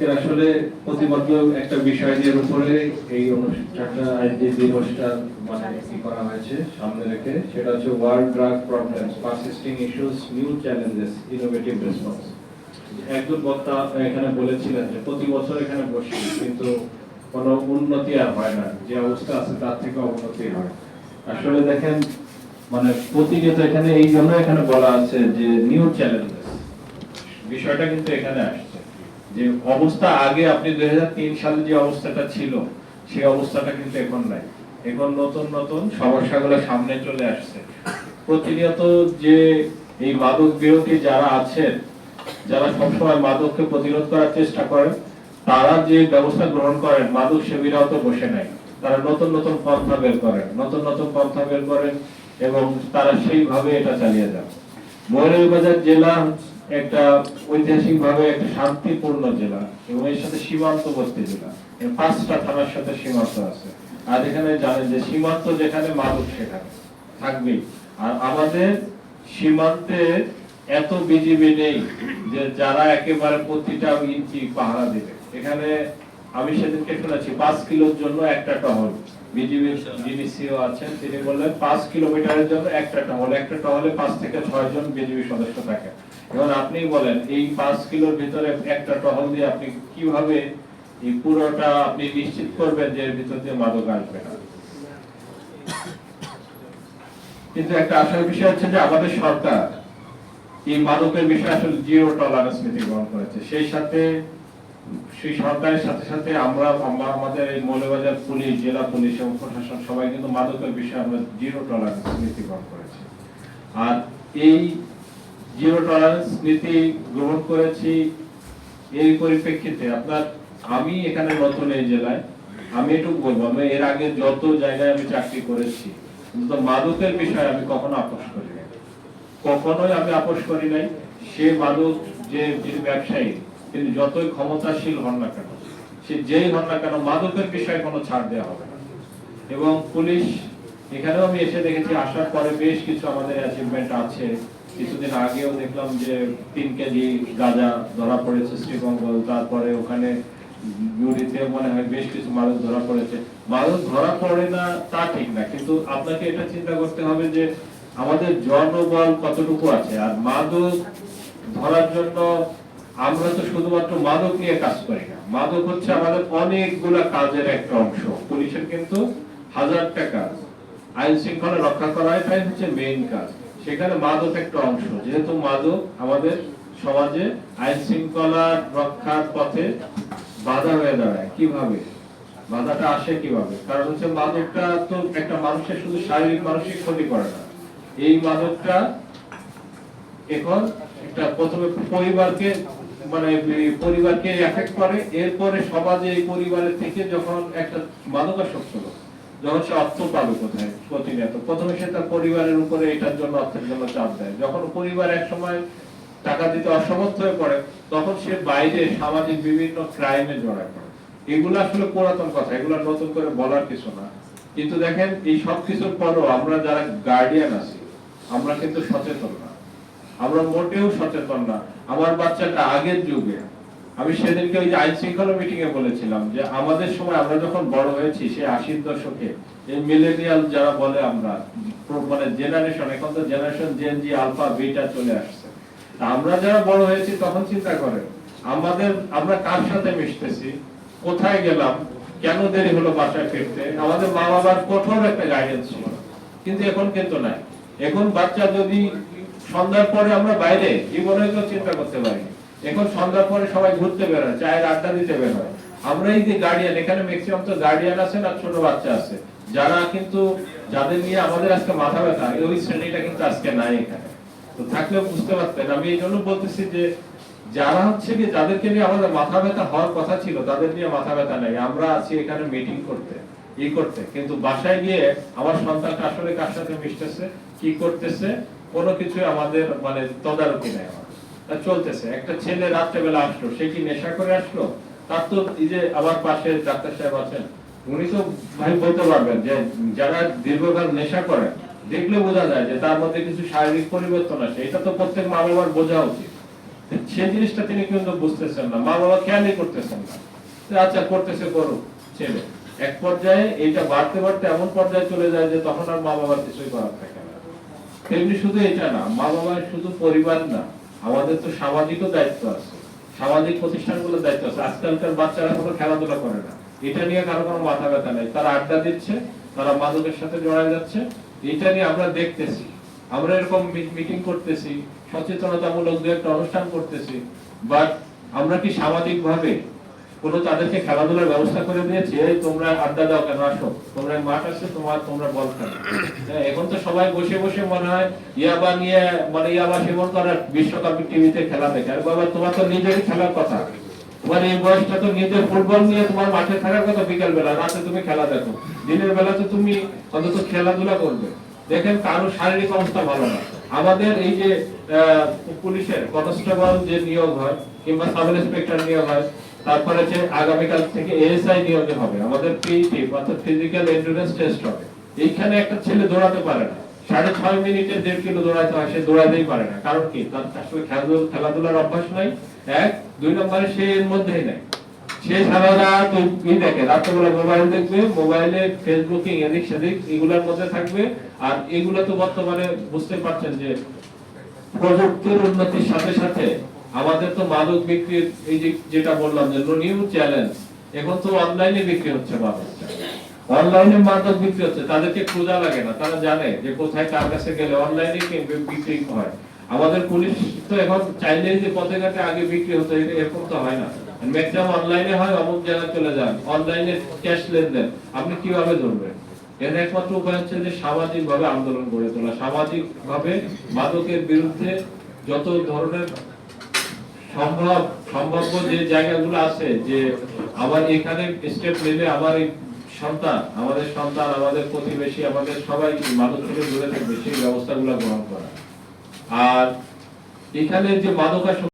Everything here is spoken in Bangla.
আজকে আসলে প্রতিবদ্ধ একটা বিষয় নিয়ে উপরে এই অনুষ্ঠানটা যে দিবসটা মানে কি করা হয়েছে সামনে রেখে, সেটা হচ্ছে world drug problems, persisting issues, new challenges, innovative response. একজন বক্তা এখানে বলেছিলেন যে প্রতি বছর এখানে বসি কিন্তু কোনো উন্নতি আর হয় না, যে অবস্থা আছে তার থেকে অবনতি হয়। আসলে দেখেন মানে প্রতিনিয়ত এখানে এই জন্য এখানে বলা আছে যে নিউ চ্যালেঞ্জেস বিষয়টা কিন্তু এখানে আসছে যে অবস্থা আগে আপনি 2003 সালে যে অবস্থাটা ছিল সেই অবস্থাটা কিন্তু এখন নাই। এখন নতুন নতুন সমস্যাগুলো সামনে চলে আসছে প্রতিনিয়ত। যে এই মাদক বিরোধী যারা আছেন, যারা সবসময় মাদককে প্রতিরোধ করার চেষ্টা করেন, তারা যে ব্যবস্থা গ্রহণ করেন, মাদক সেবীরাও তো বসে নাই, তারা নতুন নতুন পন্থা বের করেন, নতুন নতুন পন্থা বের করেন এবং তারা সেইভাবে এটা চালিয়ে যান। মৌলভীবাজার জেলা একটা ঐতিহাসিক ভাবে একটা শান্তিপূর্ণ জেলা এবং এর সাথে সীমান্তবর্তী জেলা, এর 5টা থানার সাথে সীমান্ত আছে। আর এখানে জানেন যে সীমান্ত যেখানে মাদক সেখানে থাকবেই। আর আমাদের সীমান্তে এত বিজিবি নেই যে যারা একেবারে প্রতিটা ইঞ্চি পাহারা দেবে। এখানে আমি সেদিনকে শুনেছি 5 কিলোর জন্য একটা টহল, বিজিবির যিনি সিও আছেন তিনি বললেন 5 কিলোমিটারের জন্য একটা টহল, একটা টহলে 5 থেকে 6 জন বিজিবি সদস্য থাকে। এখন আপনি বলেন এই 5 কিলোর ভিতরে একটা টহল দিয়ে আপনি কিভাবে এই পুরোটা আপনি নিশ্চিত করবেন যে এর ভিতর দিয়ে মাদক আসবে না? কিন্তু একটা আশার বিষয় হচ্ছে যে আমাদের সরকার এই মাদকের বিষয়ে আসলে জিরো টলারেন্স নীতি গ্রহণ করেছে। সেই সাথে সেই সরকারের সাথে সাথে আমরা আমাদের এই মৌলভীবাজার পুলিশ, জেলা পুলিশ এবং প্রশাসন সবাই কিন্তু মাদকের বিষয়ে আমরা জিরো টলারেন্স নীতি গ্রহণ করেছি। আর এই জিরো টলারেন্স নীতি গ্রহণ করেছি এই পরিপ্রেক্ষিতে আমি এখানে নতুন এই জেলায়, আমি এটুকু বলবো আমি এর আগে যত জায়গায় আমি চাকরি করেছি কিন্তু মাদকের বিষয়ে আমি কখনো আপোষ করি নাই, কখনোই আমি আপোষ করি নাই। সে মাদক যে ব্যবসায়ী তিনি যতই ক্ষমতাশীল হন না কেন, সে যেই হন না কেন, মাদকের বিষয়ে কোনো ছাড় দেওয়া হবে না। এবং পুলিশ এখানেও আমি এসে দেখেছি, আসার পরে বেশ কিছু আমাদের অ্যাচিভমেন্ট আছে। কিছুদিন আগেও দেখলাম যে 3 কেজি গাঁজা ধরা পড়েছে শ্রীমঙ্গল, তারপরে ওখানে ইউরিতে মনে হয় বেশ কিছু মাদক ধরা পড়েছে। মাদক ধরা পড়ে না তা ঠিক না, কিন্তু আপনাকে এটা চিন্তা করতে হবে যে আমাদের জনবল কতটুকু আছে। আর মাদক ধরার জন্য আমরা তো শুধুমাত্র মাদক নিয়ে কাজ করি না, মাদক হচ্ছে আমাদের অনেকগুলা কাজের একটা অংশ। পুলিশের কিন্তু হাজারটা কাজ, আইন শৃঙ্খলা রক্ষা করা এটাই হচ্ছে মেইন কাজ, সেখানে মাদক একটা অংশ। যেহেতু মাদক আমাদের সমাজে আইন শৃঙ্খলা রক্ষার পথে বাধা হয়ে দাঁড়ায়, কিভাবে বাধাটা আসে কিভাবে? কারণ হচ্ছে মাদকটা তো একটা মানুষের শুধু শারীরিক মানসিক ক্ষতি করে না, এই মাদকটা এখন একটা প্রথমে পরিবারকে এফেক্ট করে, এরপরে সমাজে এই পরিবারের থেকে যখন একটা মাদকাসক্ত লোক যখন সে অর্থ পাবে কোথায় প্রতিনিয়ত, প্রথমে সে তার পরিবারের উপরে এটার জন্য অর্থের জন্য চাপ দেয়। যখন পরিবার এক সময় টাকা দিতে অসমর্থ হয়ে পড়ে তখন সে বাইরে সামাজিক বিভিন্ন ক্রাইমে জড়ায় পড়ে। এগুলো আসলে পুরাতন কথা, এগুলো নতুন করে বলার কিছু না। কিন্তু দেখেন এই সব কিছুর পরও আমরা যারা গার্ডিয়ান আছি আমরা কিন্তু সচেতন না, আমরা মোটেও সচেতন না। আমার বাচ্চাটা আগের যুগে, আমি সেদিনকে ওই যে আইন শৃঙ্খলা মিটিং এ বলেছিলাম যে আমাদের সময় আমরা যখন বড় হয়েছি সে 80-র দশকে, এই মিলেনিয়াল যারা বলে আমরা মানে জেনারেশন, এখন তো জেনারেশন জেন জি আলফা বিটা চলে আসছে। আমরা যারা বড় হয়েছি তখন চিন্তা করেন আমরা কার সাথে মিশতেছি, কোথায় গেলাম, কেন দেরি হলো বাসায় ফিরতে, আমাদের মা বাবার কঠোর একটা গাইডেন্স ছিল। কিন্তু এখন কিন্তু নাই। এখন বাচ্চা যদি সন্ধ্যার পরে আমরা বাইরে জীবনে তো চিন্তা করতে পারি, এখন সন্ধ্যার পরে সবাই ঘুরতে বের হয়, চায়ের আড্ডা দিতে বের হয়। আমরা এই যে গার্ডিয়ান, এখানে ম্যাক্সিমাম তো গার্ডিয়ান আছেন আর ছোট বাচ্চা আছে, যারা কিন্তু যাদের নিয়ে আমাদের আজকে মাথা ব্যথা, ওই শ্রেণীটা কিন্তু আজকে নাই এখানে। তো থাকলেও বুঝতে পারতেন। আমি এই জন্য বলতেছি যে যারা হচ্ছে কি যাদেরকে নিয়ে আমাদের মাথা ব্যথা হওয়ার কথা ছিল তাদের নিয়ে মাথা ব্যথা নাই। আমরা আছি এখানে মিটিং করতে, করতে, কিন্তু বাসায় গিয়ে আমার সন্তানটা আসলে কার সাথে মিশতেছে, কি করতেছে, কোনো কিছু আমাদের মানে তদারকি নাই। আমার চলতেছে। একটা ছেলে রাত্রেবেলা আসলো, সে কি নেশা করে আসলো? তার তো এই যে আমার পাশে ডাক্তার সাহেব আছেন, উনি তো ভাই বলতে পারবেন যে যারা দীর্ঘকাল নেশা করে দেখলে বোঝা যায় যে তার মধ্যে কিছু শারীরিক পরিবর্তন আছে। এটা তো প্রত্যেক মা বাবার বোঝা উচিত। সেই জিনিসটা তিনি কিন্তু বুঝতেছেন না, মা বাবা খেয়ালই করতেছেন না। আচ্ছা করতেছে, করুক ছেলে। এক পর্যায়ে এইটা বাড়তে বাড়তে এমন পর্যায়ে চলে যায় যে তখন আর মা বাবার কিছুই করার থাকে না। তেমনি শুধু এটা না, মা বাবার শুধু পরিবার না, আমাদের তো সামাজিকও দায়িত্ব আছে, সামাজিক প্রতিষ্ঠানগুলোর দায়িত্ব আছে। আজকালকার বাচ্চারা কোনো খেলাধুলা করে না, এটা নিয়ে কারো কোনো মাথা ব্যথা নেই, তারা আড্ডা দিচ্ছে, তারা মাদকের সাথে জড়ায় যাচ্ছে। এটা নিয়ে আমরা দেখতেছি, আমরা এরকম মিটিং করতেছি, সচেতনতামূলক দু একটা অনুষ্ঠান করতেছি, বাট আমরা কি সামাজিক ভাবে কোনো তাদেরকে খেলাধুলার ব্যবস্থা করে দিয়েছি? এই তোমরা আড্ডা দাও কেন, আসো, তোমরা মাঠ আছে তোমরা বল খেলো। এখন তো সবাই বসে বসে মনে হয় ইয়াবা নিয়ে, মানে ইয়াবা সেবন করার বিশ্বকাপ টিভিতে খেলা দেখে। আর বাবা, তোমার তো নিজেরই খেলার কথা, তোমার এই বয়সটা তো নিজের ফুটবল নিয়ে তোমার মাঠে থাকার কথা। বিকাল বেলা রাতে তুমি খেলা দেখো, দিনের বেলাতে তুমি অন্তত খেলাধুলা করবে। দেখেন কারো শারীরিক অবস্থা ভালো না। আমাদের এই যে পুলিশের কনস্টেবল যে নিয়োগ হয় কিংবা সাব ইন্সপেক্টর নিয়োগ হয়, তারপরে যে আগামীকাল থেকে এএসআই নিয়োগ হবে, আমাদের পিইটি অর্থাৎ ফিজিক্যাল এন্ডুরেন্স টেস্ট হবে। এইখানে একটা ছেলে দৌড়াতে পারে না, 6.5 মিনিটে 1.5 কিলো দৌড়াতে হয়, সে দৌড়াতেই পারে না। কারণ কি? তার আসলে খেলাধুলার অভ্যাস নাই, এক। 2 নম্বরে সে এর মধ্যেই নাই, সে সারা রাত দেখে, রাত্রেবেলা মোবাইল দেখবে, মোবাইলে ফেসবুকিং এদিক সেদিক এগুলোর মধ্যে থাকবে। আর এগুলো তো বর্তমানে বুঝতে পারছেন যে প্রযুক্তির উন্নতির সাথে সাথে আমাদের তো মাদক বিক্রির এই যে যেটা বললাম যে নিউ চ্যালেঞ্জ, এখন তো অনলাইনে বিক্রি হচ্ছে মাদকটা, অনলাইনে মাদক বিক্রি হচ্ছে। তাদেরকে খোঁজা লাগে না, তারা জানে যে কোথায় কার কাছে গেলে অনলাইনে বিক্রি হয়। আমাদের পুলিশ তো এখন চাইলে যে পথে ঘাটে আগে বিক্রি হতো, এরকম তো হয় না, ম্যাক্সিমাম অনলাইনে হয়। অমুক জায়গায় চলে যান, অনলাইনে ক্যাশ লেনদেন, আপনি কিভাবে ধরবেন? এর একমাত্র উপায় হচ্ছে যে সামাজিক ভাবে আন্দোলন গড়ে তোলা, সামাজিক ভাবে মাদকের বিরুদ্ধে যত ধরনের সম্ভাব্য যে জায়গাগুলো আছে, যে আমার এখানে স্টেপ নিলে আমার এই সন্তান, আমাদের প্রতিবেশী, আমাদের সবাই মাদক থেকে দূরে থাকবে, সেই ব্যবস্থাগুলো গ্রহণ করা। আর এখানে যে মাদকাসক্তি